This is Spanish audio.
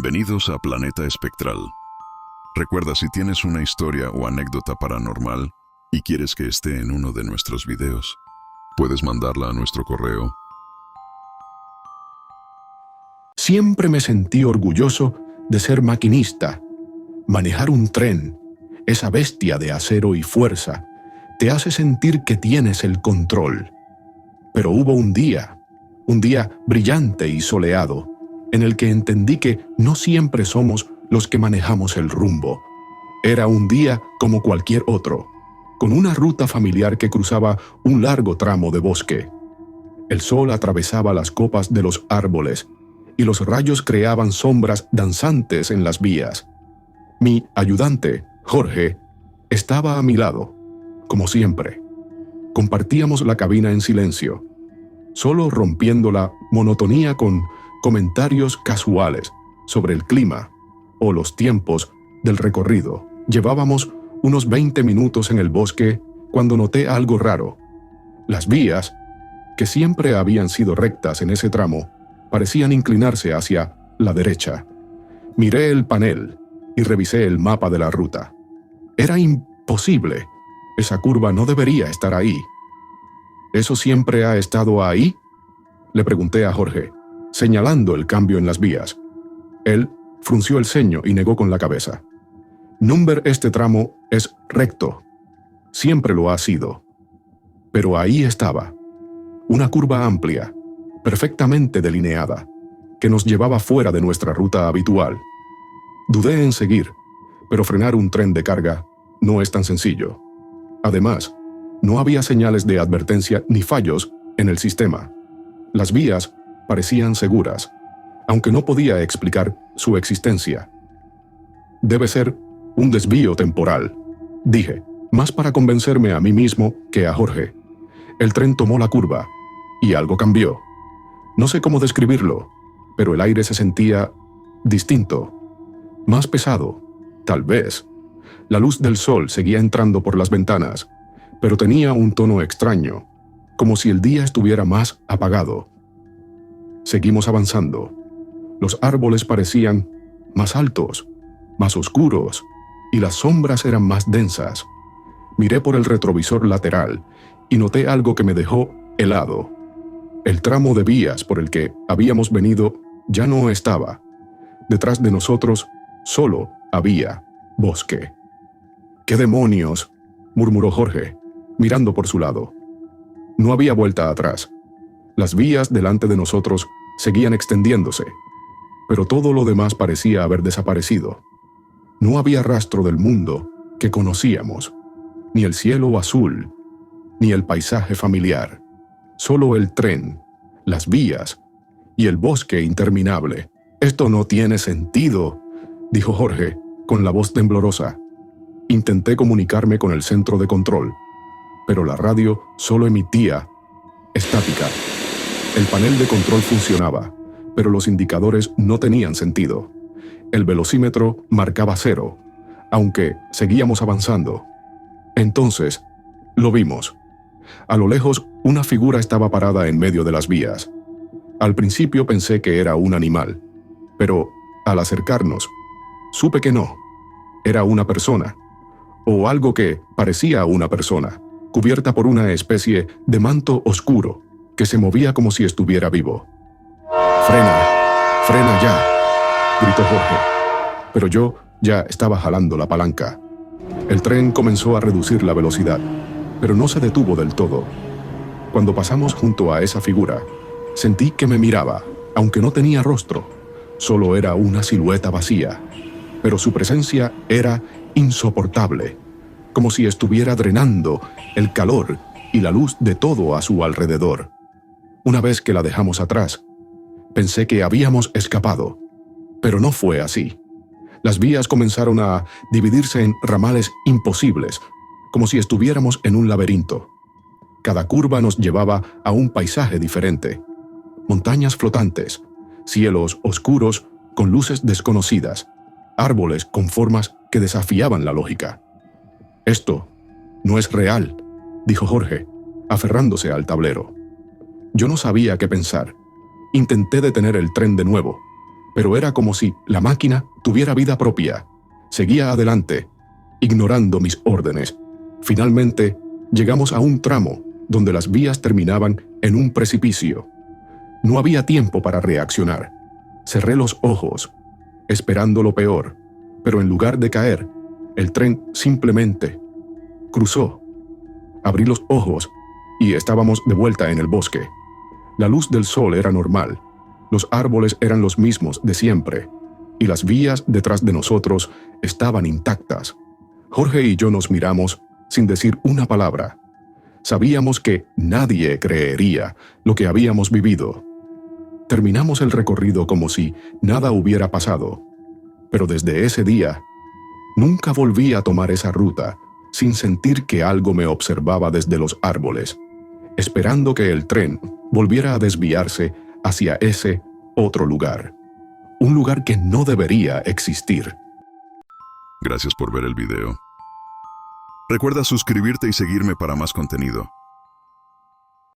Bienvenidos a Planeta Espectral. Recuerda, si tienes una historia o anécdota paranormal y quieres que esté en uno de nuestros videos, puedes mandarla a nuestro correo. Siempre me sentí orgulloso de ser maquinista. Manejar un tren, esa bestia de acero y fuerza, te hace sentir que tienes el control. Pero hubo un día brillante y soleado, en el que entendí que no siempre somos los que manejamos el rumbo. Era un día como cualquier otro, con una ruta familiar que cruzaba un largo tramo de bosque. El sol atravesaba las copas de los árboles y los rayos creaban sombras danzantes en las vías. Mi ayudante, Jorge, estaba a mi lado, como siempre. Compartíamos la cabina en silencio, solo rompiendo la monotonía con comentarios casuales sobre el clima o los tiempos del recorrido. Llevábamos unos 20 minutos en el bosque cuando noté algo raro. Las vías, que siempre habían sido rectas en ese tramo, parecían inclinarse hacia la derecha. Miré el panel y revisé el mapa de la ruta. Era imposible. Esa curva no debería estar ahí. ¿Eso siempre ha estado ahí?, le pregunté a Jorge, señalando el cambio en las vías. Él frunció el ceño y negó con la cabeza. Number, este tramo es recto. Siempre lo ha sido. Pero ahí estaba, una curva amplia, perfectamente delineada, que nos llevaba fuera de nuestra ruta habitual. Dudé en seguir, pero frenar un tren de carga no es tan sencillo. Además, no había señales de advertencia ni fallos en el sistema. Las vías parecían seguras, aunque no podía explicar su existencia. Debe ser un desvío temporal, dije, más para convencerme a mí mismo que a Jorge. El tren tomó la curva, y algo cambió. No sé cómo describirlo, pero el aire se sentía distinto, más pesado, tal vez. La luz del sol seguía entrando por las ventanas, pero tenía un tono extraño, como si el día estuviera más apagado. Seguimos avanzando. Los árboles parecían más altos, más oscuros, y las sombras eran más densas. Miré por el retrovisor lateral y noté algo que me dejó helado. El tramo de vías por el que habíamos venido ya no estaba. Detrás de nosotros solo había bosque. «¿Qué demonios?», murmuró Jorge, mirando por su lado. No había vuelta atrás. Las vías delante de nosotros seguían extendiéndose, pero todo lo demás parecía haber desaparecido. No había rastro del mundo que conocíamos, ni el cielo azul, ni el paisaje familiar. Solo el tren, las vías y el bosque interminable. «Esto no tiene sentido», dijo Jorge, con la voz temblorosa. Intenté comunicarme con el centro de control, pero la radio solo emitía estática. El panel de control funcionaba, pero los indicadores no tenían sentido. El velocímetro marcaba 0, aunque seguíamos avanzando. Entonces, lo vimos. A lo lejos, una figura estaba parada en medio de las vías. Al principio pensé que era un animal, pero al acercarnos, supe que no. Era una persona, o algo que parecía una persona, cubierta por una especie de manto oscuro que se movía como si estuviera vivo. «¡Frena ya!», gritó Jorge, pero yo ya estaba jalando la palanca. El tren comenzó a reducir la velocidad, pero no se detuvo del todo. Cuando pasamos junto a esa figura, sentí que me miraba, aunque no tenía rostro. Solo era una silueta vacía, pero su presencia era insoportable, como si estuviera drenando el calor y la luz de todo a su alrededor. Una vez que la dejamos atrás, pensé que habíamos escapado, pero no fue así. Las vías comenzaron a dividirse en ramales imposibles, como si estuviéramos en un laberinto. Cada curva nos llevaba a un paisaje diferente. Montañas flotantes, cielos oscuros con luces desconocidas, árboles con formas que desafiaban la lógica. «Esto no es real», dijo Jorge, aferrándose al tablero. Yo no sabía qué pensar. Intenté detener el tren de nuevo, pero era como si la máquina tuviera vida propia. Seguía adelante, ignorando mis órdenes. Finalmente, llegamos a un tramo donde las vías terminaban en un precipicio. No había tiempo para reaccionar. Cerré los ojos, esperando lo peor, pero en lugar de caer, el tren simplemente cruzó. Abrí los ojos y estábamos de vuelta en el bosque. La luz del sol era normal, los árboles eran los mismos de siempre, y las vías detrás de nosotros estaban intactas. Jorge y yo nos miramos sin decir una palabra. Sabíamos que nadie creería lo que habíamos vivido. Terminamos el recorrido como si nada hubiera pasado, pero desde ese día, nunca volví a tomar esa ruta sin sentir que algo me observaba desde los árboles, esperando que el tren volviera a desviarse hacia ese otro lugar, un lugar que no debería existir. Gracias por ver el video. Recuerda suscribirte y seguirme para más contenido.